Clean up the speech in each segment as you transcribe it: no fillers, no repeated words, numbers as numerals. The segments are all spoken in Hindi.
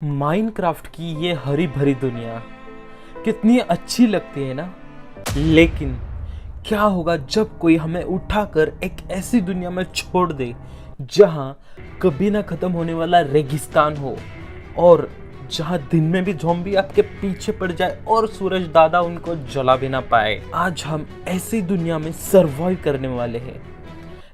माइनक्राफ्ट की ये हरी भरी दुनिया कितनी अच्छी लगती है ना। लेकिन क्या होगा जब कोई हमें उठाकर एक ऐसी दुनिया में छोड़ दे जहां कभी ना खत्म होने वाला रेगिस्तान हो और जहां दिन में भी ज़ॉम्बी आपके पीछे पड़ जाए और सूरज दादा उनको जला भी ना पाए। आज हम ऐसी दुनिया में सरवाइव करने वाले हैं।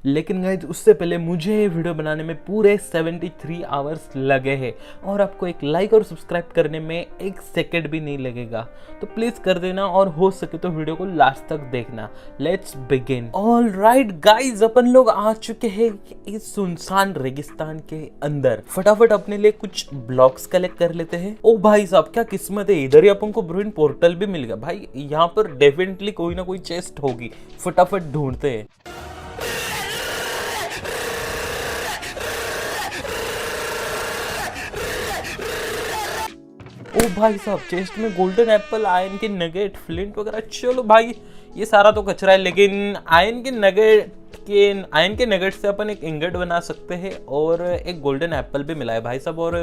लेकिन गाइज उससे पहले मुझे ये वीडियो बनाने में पूरे 73 आवर्स लगे हैं और आपको एक लाइक और सब्सक्राइब करने में एक सेकंड भी नहीं लगेगा, तो प्लीज कर देना और हो सके तो वीडियो को लास्ट तक देखना। Let's begin. All right guys, अपन लोग आ चुके हैं इस सुनसान रेगिस्तान के अंदर। फटाफट अपने लिए कुछ ब्लॉक्स कलेक्ट कर लेते हैं। ओ भाई साहब, क्या किस्मत है, इधर ही अपन को ब्रूइन पोर्टल भी मिल गया। भाई यहाँ पर डेफिनेटली कोई ना कोई चेस्ट होगी, फटाफट ढूंढते हैं। ओ भाई साहब, चेस्ट में गोल्डन एप्पल, आयरन के नगेट, फ्लिंट वगैरह। चलो भाई, ये सारा तो कचरा है, लेकिन आयरन के नगेट से अपन एक इंगट बना सकते हैं और एक गोल्डन एप्पल भी मिला है भाई साहब। और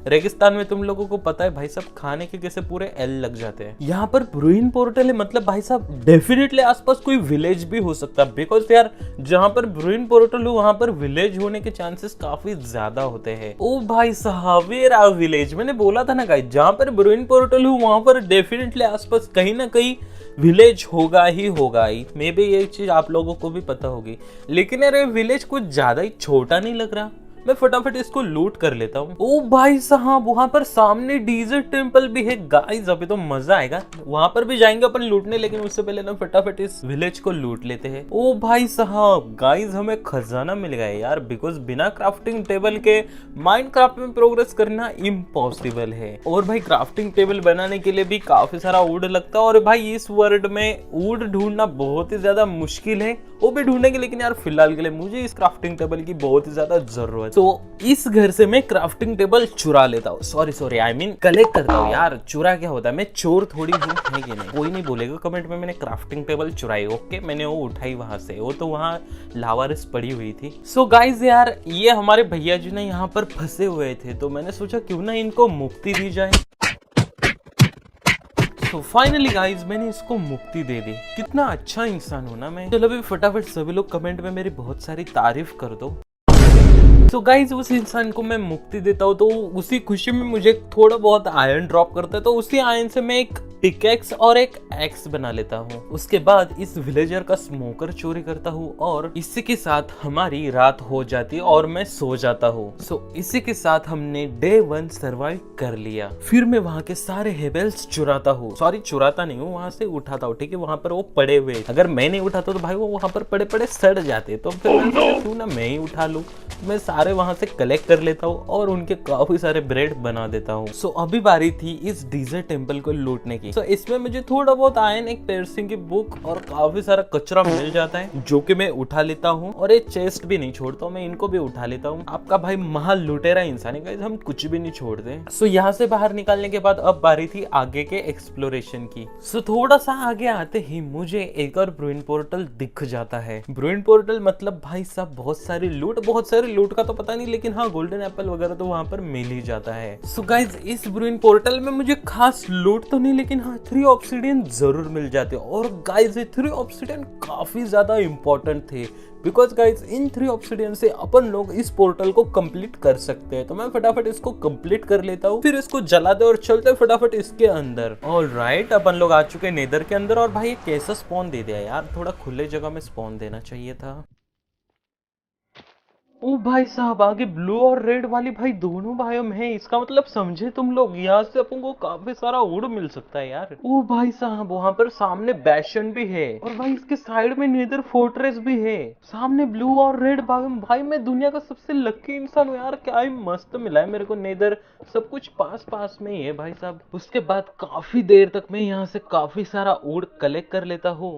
रेगिस्तान में तुम लोगों को पता है भाई साहब, खाने के कैसे पूरे एल लग जाते हैं। यहाँ पर ब्रूइन पोर्टल है, मतलब भाई साहब डेफिनेटली आसपास कोई विलेज भी हो सकता है, बिकॉज यार जहाँ पर ब्रूइन पोर्टल हो वहां पर विलेज होने के चांसेस काफी ज्यादा होते हैं। ओ भाई साहब, वेयर आर विलेज, मैंने बोला था ना गाइस, जहाँ पर ब्रूइन पोर्टल हो वहां पर डेफिनेटली आसपास कहीं ना कहीं विलेज होगा ही होगा ही। मे बी ये चीज आप लोगों को भी पता होगी, लेकिन यार ये विलेज कुछ ज्यादा ही छोटा नहीं लग रहा। मैं फटाफट इसको लूट कर लेता हूँ। ओ भाई साहब, वहां पर सामने डीजर्ट टेम्पल भी है गाइस, अभी तो मजा आएगा। वहां पर भी जाएंगे अपन लूटने, लेकिन उससे पहले ना फटाफट इस विलेज को लूट लेते हैं। ओ भाई साहब गाइस, हमें खजाना मिल गया यार, बिकॉज बिना क्राफ्टिंग टेबल के माइनक्राफ्ट में प्रोग्रेस करना इम्पॉसिबल है। और भाई क्राफ्टिंग टेबल बनाने के लिए भी काफी सारा वुड लगता है, और भाई इस वर्ल्ड में वुड ढूंढना बहुत ही ज्यादा मुश्किल है, वो भी ढूंढेंगे। लेकिन यार फिलहाल के लिए मुझे इस क्राफ्टिंग टेबल की बहुत ही ज्यादा जरूरत। तो इस घर से मैं क्राफ्टिंग टेबल चुरा लेता हूँ, सॉरी आई मीन कलेक्ट करता हूँ। यार चुरा क्या होता है, मैं चोर थोड़ी हूँ, है कि नहीं? कोई नहीं बोलेगा कमेंट में मैंने क्राफ्टिंग टेबल चुराई। ओके, मैंने वो उठाई वहां से, वो तो वहां लावारिस पड़ी हुई थी। सो गाइज यार, ये हमारे भैया जी ने यहाँ पर फंसे हुए थे, तो मैंने सोचा क्यों ना इनको मुक्ति दी जाए। तो फाइनली गाइज मैंने इसको मुक्ति दे दी। कितना अच्छा इंसान हूं ना मैं। चलो अभी फटाफट सभी लोग कमेंट में मेरी बहुत सारी तारीफ कर दो। तो गाइज उस इंसान को मैं मुक्ति देता हूँ, तो उसी खुशी में मुझे थोड़ा बहुत आयरन ड्रॉप करता है, तो उसी आयरन से मैं एक पिकेक्स और एक एक्स बना लेता हूँ। उसके बाद इस विलेजर का स्मोकर चोरी करता हूँ और इसी के साथ हमारी रात हो जाती है और मैं सो जाता हूँ। सो इसी के साथ हमने डे 1 सर्वाइव कर लिया। फिर मैं वहाँ के सारे हेबल्स चुराता हूँ, सॉरी चुराता नहीं हूँ, वहाँ से उठाता हूँ। ठीक है, वहाँ पर वो पड़े हुए, अगर मैं नहीं उठाता तो भाई वो वहाँ पर पड़े पड़े सड़ जाते, तो फिर क्यों ना मैं ही उठा लूँ। मैं सारे वहां से कलेक्ट कर लेता हूँ और उनके काफी सारे ब्रेड बना देता हूँ। सो अभी बारी थी इस डीजर्ट टेम्पल को लूटने की। सो इसमें मुझे थोड़ा बहुत आयरन, एक पेर्सिंग की बुक और काफी सारा कचरा मिल जाता है, जो कि मैं उठा लेता हूँ। और एक चेस्ट भी नहीं छोड़ता हूँ, मैं इनको भी उठा लेता हूँ। आपका भाई महान लुटेरा इंसान है, हम कुछ भी नहीं छोड़ते। सो यहाँ से बाहर निकालने के बाद अब बारी थी आगे के एक्सप्लोरेशन की। सो थोड़ा सा आगे आते ही मुझे एक और ब्रूइन पोर्टल दिख जाता है। ब्रूइन पोर्टल मतलब भाई साहब बहुत सारी लूट का तो पता नहीं, लेकिन हाँ गोल्डन एप्पल वगैरह तो वहां पर मिल ही जाता है। सो गाइज इस ब्रूइन पोर्टल में मुझे खास लूट तो नहीं, लेकिन हाँ 3 ऑब्सिडियन जरूर मिल जाते हैं। और गाइज ये 3 ऑब्सिडियन काफी ज्यादा इंपॉर्टेंट थे, बिकॉज गाइज इन 3 ऑब्सिडियन से अपन लोग इस पोर्टल को कंप्लीट कर सकते हैं। तो मैं फटाफट इसको कंप्लीट कर लेता हूँ, फिर इसको जला दे और चलते फटाफट इसके अंदर। ऑल राइट, अपन लोग आ चुके हैं नेदर के अंदर। और भाई ये कैसा स्पॉन दे दिया यार, थोड़ा खुले जगह में स्पॉन देना चाहिए था। ओ भाई साहब, आगे ब्लू और रेड वाली भाई दोनों बायोम है, इसका मतलब समझे तुम लोग, यहाँ से अपन को काफी सारा वुड मिल सकता है यार। ओ भाई साहब, वहां पर सामने बैशन भी है, और भाई इसके साइड में नेदर फोर्ट्रेस भी है। सामने ब्लू और रेड बायोम, भाई मैं दुनिया का सबसे लकी इंसान हूँ यार। क्या ही मस्त मिला है मेरे को नेदर, सब कुछ पास पास में ही है भाई साहब। उसके बाद काफी देर तक मैं यहाँ से काफी सारा वुड कलेक्ट कर लेता हूँ।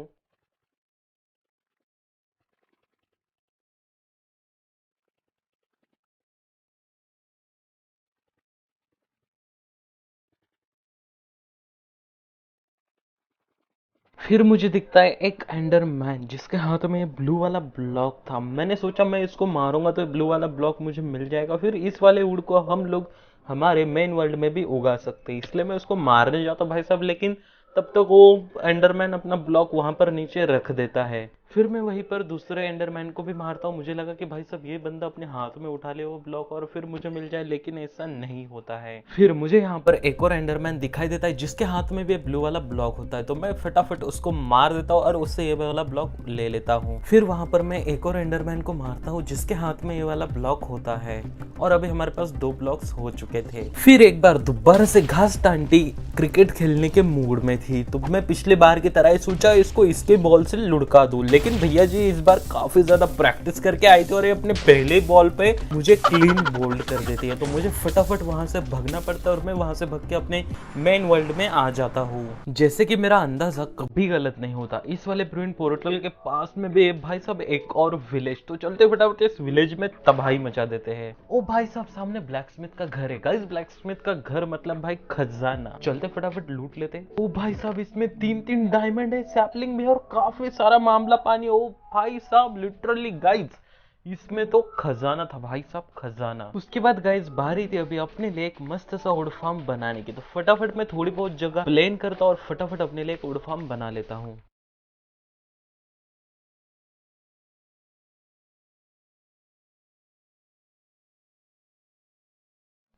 फिर मुझे दिखता है एक एंडरमैन, जिसके हाथ में ब्लू वाला ब्लॉक था। मैंने सोचा मैं इसको मारूंगा तो ब्लू वाला ब्लॉक मुझे मिल जाएगा, फिर इस वाले वुड को हम लोग हमारे मेन वर्ल्ड में भी उगा सकते हैं। इसलिए मैं उसको मारने जाता हूँ भाई साहब, लेकिन तब तक वो एंडरमैन अपना ब्लॉक वहां पर नीचे रख देता है। फिर मैं वहीं पर दूसरे एंडरमैन को भी मारता हूँ। मुझे लगा कि भाई साहब ये बंदा अपने हाथ में उठा ले वो ब्लॉक और फिर मुझे मिल जाए, लेकिन ऐसा नहीं होता है। फिर मुझे यहाँ पर एक और एंडरमैन दिखाई देता है जिसके हाथ में भी ब्लू वाला ब्लॉक होता है, तो मैं फटाफट उसको मार देता हूँ और उससे ये वाला ब्लॉक ले लेता हूँ। फिर वहां पर मैं एक और एंडरमैन को मारता हूँ जिसके हाथ में ये वाला ब्लॉक होता है, और अभी हमारे पास 2 ब्लॉक्स हो चुके थे। फिर एक बार दोबारा से घास टांटी क्रिकेट खेलने के मूड में थी, तो मैं पिछले बार की तरह ही सोचा इसको इसके बॉल से लुढ़का दूं, लेकिन भैया जी इस बार काफी ज्यादा प्रैक्टिस करके आई थी और ये अपने पहले बॉल पे मुझे क्लीन बोल्ड कर देती है, तो मुझे फटाफट वहां से भागना पड़ता है और मैं वहां से भाग के अपने मेन वर्ल्ड में आ जाता हूँ। जैसे कि मेरा अंदाजा कभी गलत नहीं होता, इस वाले ब्रूइन पोर्टल के पास में भी भाई साहब एक और विलेज, तो चलते फटाफट इस विलेज में तबाही मचा देते हैं। ओ भाई साहब सामने ब्लैकस्मिथ का घर है गाइस, ब्लैकस्मिथ का घर मतलब भाई खजाना, चलते फटाफट लूट लेते। ओ भाई साहब इसमें 3 डायमंड है, सैपलिंग भी और काफी सारा मामला पानी। ओ भाई साहब लिटरली गाइस इसमें तो खजाना था भाई साहब, खजाना। उसके बाद गाइस बारी थी अभी अपने लिए एक मस्त सा वुड फार्म बनाने की, तो फटाफट मैं थोड़ी बहुत जगह प्लेन करता हूँ और फटाफट अपने लिए एक वुड फार्म बना लेता हूँ।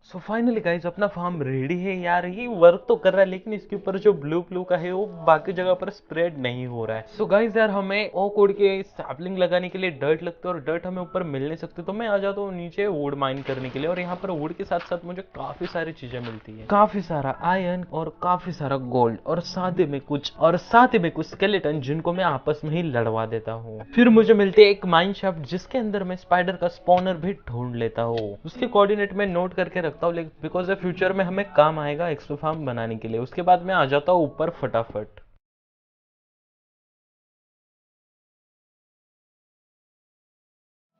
सो फाइनली गाइज अपना फार्म रेडी है यार, ये वर्क तो कर रहा है लेकिन इसके ऊपर जो ब्लू ब्लू का है वो बाकी जगह पर स्प्रेड नहीं हो रहा है। सो गाइज यार हमें ओक उड़ के सैपलिंग लगाने के लिए डर्ट लगता है और डर्ट हमें ऊपर मिल नहीं सकती, तो मैं आ जाता हूँ नीचे वुड माइन करने के लिए, और यहाँ पर वुड के साथ साथ मुझे काफी सारी चीजें मिलती है, काफी सारा आयरन और काफी सारा गोल्ड, और साथ ही में कुछ स्केलेटन जिनको मैं आपस में ही लड़वा देता हूँ। फिर मुझे मिलती है एक माइन शाफ्ट जिसके अंदर मैं स्पाइडर का स्पॉनर भी ढूंढ लेता हूँ, उसके कोऑर्डिनेट में नोट करके रखता हूँ बिकॉज फ्यूचर में हमें काम आएगा एक्सपो फार्म बनाने के लिए। उसके बाद मैं आ जाता हूँ ऊपर फटाफट।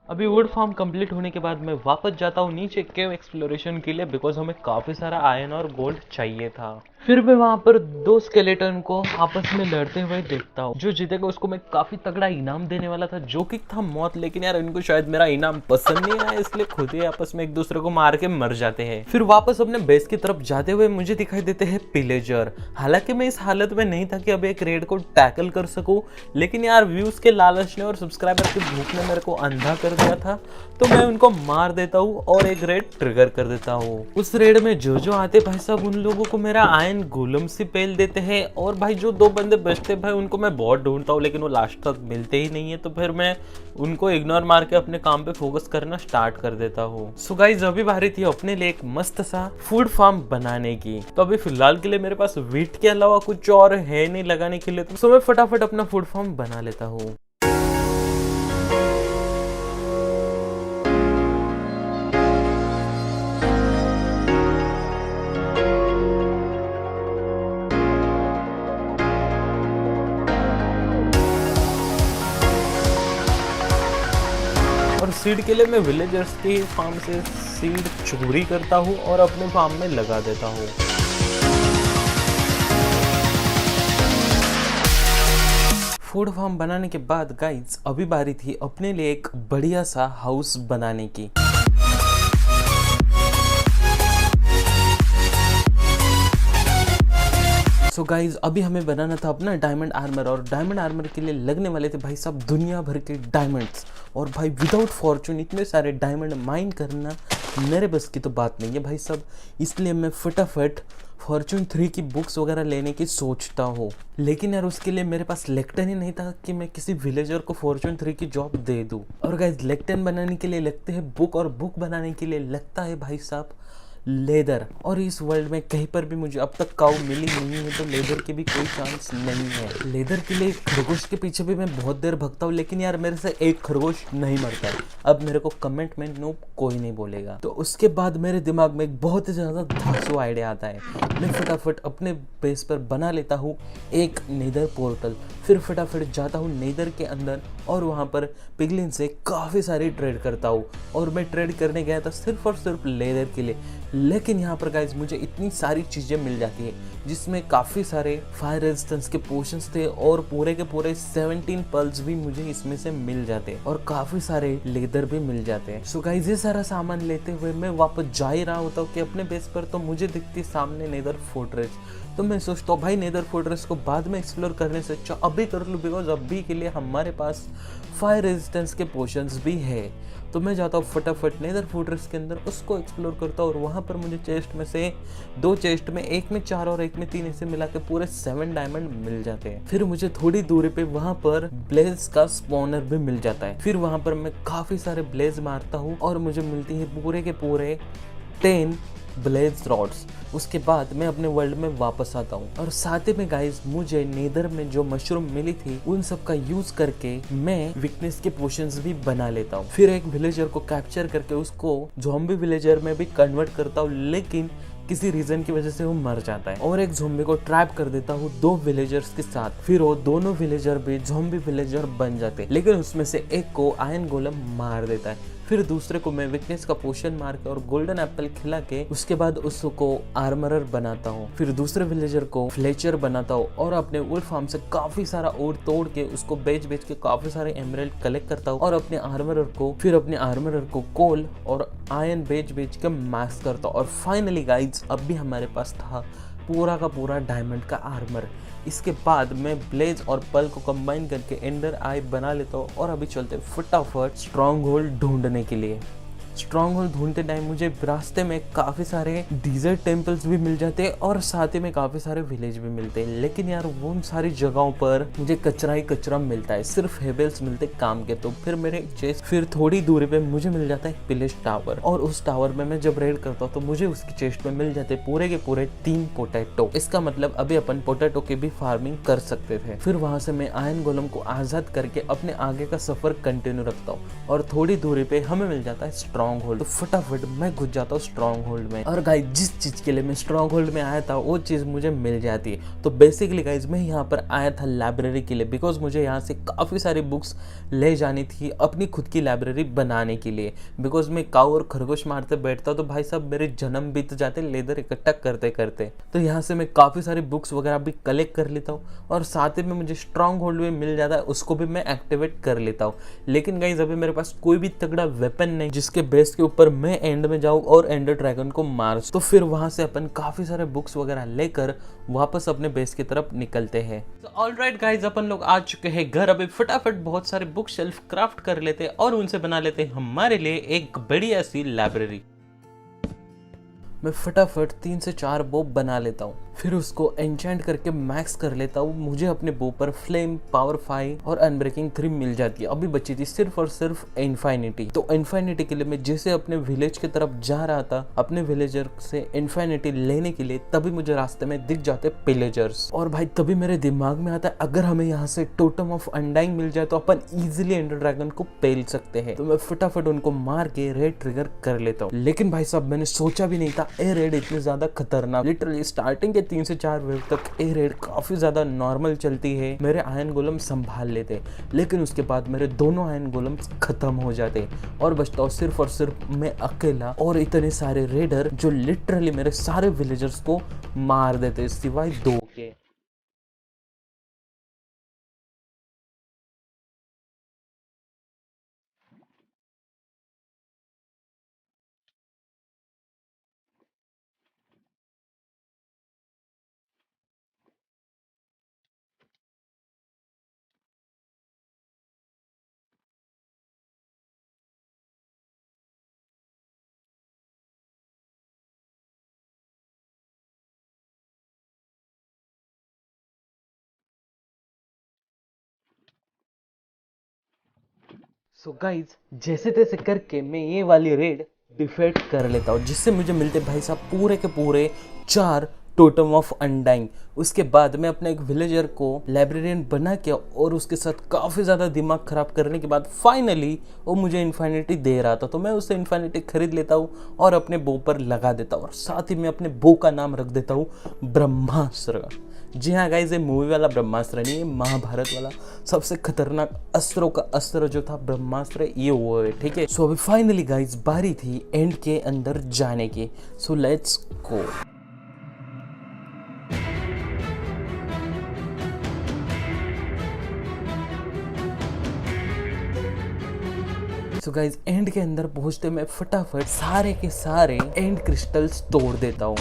अभी वुड फार्म कंप्लीट होने के बाद मैं वापस जाता हूँ नीचे केव एक्सप्लोरेशन के लिए, बिकॉज हमें काफी सारा आयरन और गोल्ड चाहिए था। फिर मैं वहां पर 2 स्केलेटन को आपस में लड़ते हुए देखता हूँ, जो जीतेगा उसको मैं काफी तगड़ा इनाम देने वाला था जो कि था मौत, लेकिन यार इनको शायद मेरा इनाम पसंद नहीं आया इसलिए खुद ही आपस में एक दूसरे को मार के मर जाते हैं। फिर वापस अपने बेस की तरफ जाते हुए मुझे दिखाई देते हैं पिलेजर। हालांकि मैं इस हालत में नहीं था कि अब एक रेड को टैकल कर सकूं, लेकिन यार व्यूज के लालच ने और सब्सक्राइबर की भूख ने मेरे को अंधा कर दिया था, तो मैं उनको मार देता हूँ और एक रेड ट्रिगर कर देता हूँ। उस रेड में जो आते भाई साहब उन लोगों को मेरा आयन गोलम से पेल देते हैं, और भाई जो 2 बंदे बचते भाई उनको मैं बहुत ढूंढता हूँ लेकिन वो लास्ट तक मिलते ही नहीं है, तो फिर मैं उनको इग्नोर मार के अपने काम पे फोकस करना स्टार्ट कर देता हूँ। सो गाइस अभी बारी थी अपने लिए एक मस्त सा फूड फार्म बनाने की, तो अभी फिलहाल के लिए मेरे पास वीट के अलावा कुछ और है नहीं लगाने के लिए, तो मैं फटाफट अपना फूड फार्म बना लेता हूँ। और सीड के लिए मैं विलेजर्स के फार्म से सीड चोरी करता हूँ और अपने फार्म में लगा देता हूँ। फूड फार्म बनाने के बाद गाइस अभी बारी थी अपने लिए एक बढ़िया सा हाउस बनाने की। सो गाइज अभी हमें बनाना था अपना डायमंड आर्मर, और डायमंड आर्मर के लिए लगने वाले थे भाई साहब दुनिया भर के डायमंड्स, और भाई विदाउट फॉर्चून इतने सारे डायमंड माइन करना मेरे बस की तो बात नहीं है भाई साहब, इसलिए मैं फटाफट फॉर्चून 3 की बुक्स वगैरह लेने की सोचता हूँ। लेकिन यार उसके लिए मेरे पास लेक्टन ही नहीं था कि मैं किसी विलेजर को फॉर्चून 3 की जॉब दे दूँ। और गाइज लेक्टन बनाने के लिए लगते हैं बुक, और बुक बनाने के लिए लगता है भाई साहब लेदर, और इस वर्ल्ड में कहीं पर भी मुझे अब तक काऊ मिली नहीं है, तो लेदर की भी कोई चांस नहीं है। लेदर के लिए खरगोश के पीछे भी मैं बहुत देर भगता हूँ, लेकिन यार मेरे से एक खरगोश नहीं मरता है। अब मेरे को कमेंट में नो कोई नहीं बोलेगा। तो उसके बाद मेरे दिमाग में एक बहुत ही ज़्यादा धांसू आइडिया आता है। मैं फटाफट अपने बेस पर बना लेता हूँ एक नेदर पोर्टल, फिर फटाफट जाता हूँ नेदर के अंदर और वहाँ पर पिगलिन से काफ़ी सारी ट्रेड करता हूँ। और मैं ट्रेड करने गया था सिर्फ और सिर्फ लेदर के लिए, लेकिन यहाँ पर गाइज मुझे इतनी सारी चीज़ें मिल जाती है जिसमें काफ़ी सारे फायर रेजिस्टेंस के पोशंस थे और पूरे के पूरे 17 पल्स भी मुझे इसमें से मिल जाते हैं और काफ़ी सारे लेदर भी मिल जाते हैं। सो गाइज ये सारा सामान लेते हुए मैं वापस जा ही रहा होता हूँ कि अपने बेस पर, तो मुझे दिखती सामने नेदर फोर्ट्रेस। तो मैं सोचता हूँ भाई नेदर फोर्ट्रेस को बाद में एक्सप्लोर करने से अच्छा अभी कर लूँ, बिकॉज अभी के लिए हमारे पास फायर रेजिस्टेंस के पोशंस भी है। तो मैं जाता हूँ फटाफट नेदर फोर्ट्रेस के अंदर, उसको एक्सप्लोर करता हूँ और वहाँ पर मुझे चेस्ट में से 2 चेस्ट में, एक में 4 और एक में 3 ऐसे मिला के पूरे 7 डायमंड मिल जाते हैं। फिर मुझे थोड़ी दूरी पे वहाँ पर ब्लेज का स्पॉनर भी मिल जाता है। फिर वहाँ पर मैं काफ़ी सारे ब्लेज मारता हूँ और मुझे मिलती है पूरे के पूरे 10 ब्लेज रॉड्स। उसके बाद मैं अपने वर्ल्ड में वापस आता हूँ और साथ ही में गाइस मुझे नेदर में जो मशरूम मिली थी उन सब का यूज करके मैं वीकनेस के पोशंस भी बना लेता हूँ। फिर एक विलेजर को कैप्चर करके उसको ज़ॉम्बी विलेजर में भी कन्वर्ट करता हूँ, लेकिन किसी रीजन की वजह से वो मर जाता है और एक ज़ॉम्बी को ट्रैप कर देता हूँ 2 विलेजर्स के साथ। फिर वो दोनों विलेजर भी ज़ॉम्बी विलेजर बन जाते हैं, लेकिन उसमें से एक को आयरन गोलम मार देता है। फिर दूसरे को मैं वीकनेस का पोशन मार के और गोल्डन एप्पल खिला के उसके बाद उसको आर्मरर बनाता हूँ। फिर दूसरे विलेजर को फ्लेचर बनाता हूँ और अपने वुल्फ फार्म से काफी सारा ओर तोड़ के उसको बेच के काफी सारे एमराल्ड कलेक्ट करता हूँ और अपने आर्मरर को कोल और आयरन बेच के मैक्स करता हूँ। और फाइनली गाइज अब भी हमारे पास था पूरा का पूरा डायमंड का आर्मर। इसके बाद मैं ब्लेज और पल को कंबाइन करके एंडर आई बना लेता हूँ और अभी चलते फटाफट स्ट्रॉन्ग होल्ड ढूंढने के लिए। स्ट्रॉन्ग होल्ड ढूंढते टाइम मुझे रास्ते में काफ़ी सारे डिजर्ट टेम्पल्स भी मिल जाते हैं और साथ ही में काफ़ी सारे विलेज भी मिलते हैं, लेकिन यार वो उन सारी जगहों पर मुझे कचरा ही कचरा मिलता है, सिर्फ हेबल्स मिलते काम के। तो फिर थोड़ी दूरी पे मुझे मिल जाता है पिलेज टावर और उस टावर में मैं जब रेड करता हूँ तो मुझे उसकी चेस्ट में मिल जाते पूरे के पूरे 3 पोटैटो। इसका मतलब अभी अपन पोटैटो की भी फार्मिंग कर सकते थे। फिर वहां से मैं आयरन गोलम को आजाद करके अपने आगे का सफर कंटिन्यू रखता हूँ और थोड़ी दूरी पे हमें मिल जाता है स्ट्रॉन्ग होल्ड। तो फटाफट मैं घुस जाता हूँ स्ट्रॉन्ग होल्ड में और गाइस जिस चीज के लिए मैं स्ट्रॉन्ग होल्ड में आया था वो चीज मुझे मिल जाती है। तो बेसिकली गाइस मैं यहाँ पर आया था लाइब्रेरी के लिए, बिकॉज मुझे यहाँ से काफी सारी बुक्स ले जानी थी अपनी खुद की लाइब्रेरी बनाने के लिए। बिकॉज मैं काऊ और खरगोश मारते बैठता तो भाई साहब मेरे जन्म बीत जाते लेदर इकट्ठा करते करते। तो यहाँ से मैं काफी सारी बुक्स वगैरह भी कलेक्ट कर लेता हूँ और साथ ही में मुझे स्ट्रॉन्ग होल्ड में मिल जाता है, उसको भी मैं एक्टिवेट कर लेता हूँ। लेकिन गाइस अभी मेरे पास कोई भी तगड़ा वेपन नहीं जिसके बेस के ऊपर मैं एंड में जाऊँ और एंडर ड्रैगन को मार। तो फिर वहां से अपन काफी सारे बुक्स वगैरह लेकर वापस अपने बेस की तरफ निकलते हैं। तो ऑलराइट गाइस अपन लोग आ चुके हैं घर। अभी फटाफट बहुत सारे बुक शेल्फ क्राफ्ट कर लेते हैं और उनसे बना लेते हैं हमारे लिए एक बढ़िया सी लाइब्रेरी। मैं फटाफट 3 से 4 बो बना लेता हूँ, फिर उसको एन्चेंट करके मैक्स कर लेता हूँ। मुझे अपने बो पर फ्लेम, पावर 5 और अनब्रेकिंग 3 मिल जाती है। अभी बची थी सिर्फ और सिर्फ इन्फिनिटी। तो इन्फिनिटी के लिए मैं जैसे अपने विलेज की तरफ जा रहा था अपने विलेजर से इन्फिनिटी लेने के लिए, तभी मुझे रास्ते में दिख जाते पिलेजर्स और भाई तभी मेरे दिमाग में आता है अगर हमें यहाँ से टोटम ऑफ अनडाइंग मिल जाए तो अपन इजिली एंडर ड्रैगन को पेल सकते हैं। तो मैं फटाफट उनको मार के रेड ट्रिगर कर लेता हूँ। लेकिन भाई साहब मैंने सोचा भी नहीं था ए रेड इतनी ज्यादा खतरनाक। लिटरली स्टार्टिंग के 3 से 4 वेव तक ए रेड काफी ज्यादा नॉर्मल चलती है, मेरे आयरन गोलम संभाल लेते, लेकिन उसके बाद मेरे दोनों आयरन गोलम खत्म हो जाते और बचता हूँ सिर्फ और सिर्फ मैं अकेला और इतने सारे रेडर जो लिटरली मेरे सारे विलेजर्स को मार देते सिवाय 2 के। सो गाइज जैसे तैसे करके मैं ये वाली रेड डिफेट कर लेता हूँ, जिससे मुझे मिलते भाई साहब पूरे के पूरे 4 टोटम ऑफ अनडाइंग। उसके बाद मैं अपने एक विलेजर को लाइब्रेरियन बना के और उसके साथ काफ़ी ज़्यादा दिमाग खराब करने के बाद फाइनली वो मुझे इन्फिनिटी दे रहा था, तो मैं उससे इन्फिनिटी खरीद लेता हूँ और अपने बो पर लगा देता हूँ और साथ ही मैं अपने बो का नाम रख देता हूँ ब्रह्मास्त्र, जी हाँ गाइज, ये मूवी वाला ब्रह्मास्त्र नहीं, ये महाभारत वाला सबसे खतरनाक अस्त्रों का अस्त्र जो था ब्रह्मास्त्र, ये वो है, ठीक है। सो अभी फाइनली गाइज बारी थी एंड के अंदर जाने की। So let's go. So guys and के अंदर पहुंचते मैं फटाफट सारे के सारे एंड क्रिस्टल्स तोड़ देता हूँ।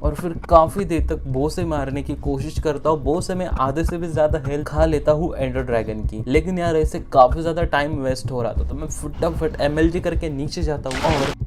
और फिर काफी देर तक बो से मारने की कोशिश करता हूँ। बो से मैं आधे से भी ज्यादा हेल्थ खा लेता हूँ एंडर ड्रैगन की, लेकिन यार ऐसे काफी ज्यादा टाइम वेस्ट हो रहा था, तो मैं फटाफट एमएलजी करके नीचे जाता हूँ और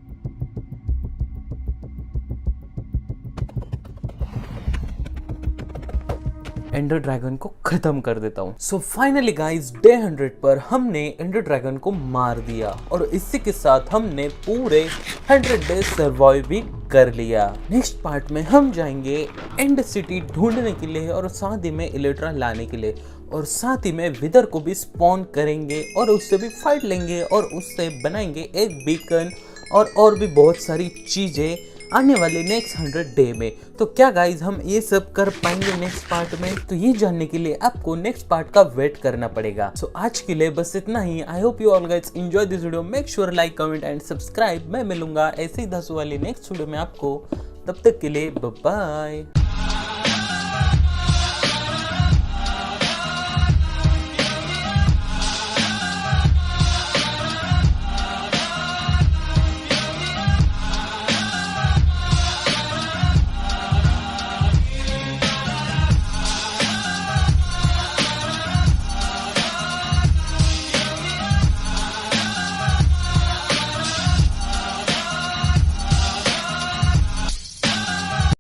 एंडर ड्रैगन को खत्म कर देता हूँ। सो फाइनली गाइज डे 100 पर हमने एंडर ड्रैगन को मार दिया और इसी के साथ हमने पूरे 100 डेज सर्वाइव भी कर लिया। नेक्स्ट पार्ट में हम जाएंगे एंड सिटी ढूंढने के लिए और साथ ही में इलेक्ट्रा लाने के लिए, और साथ ही में विदर को भी स्पॉन करेंगे और उससे भी फाइट लेंगे और उससे बनाएंगे एक बीकन और भी बहुत सारी चीजें आने वाले नेक्स्ट 100 डे में। तो क्या गाइज हम ये सब कर पाएंगे नेक्स्ट पार्ट में? तो ये जानने के लिए आपको नेक्स्ट पार्ट का वेट करना पड़ेगा। सो आज के लिए बस इतना ही। I hope you all guys enjoy this video. Make sure like, comment and subscribe. मैं मिलूंगा ऐसे ही 10 वाली नेक्स्ट वीडियो में आपको। तब तक के लिए बाय बाय।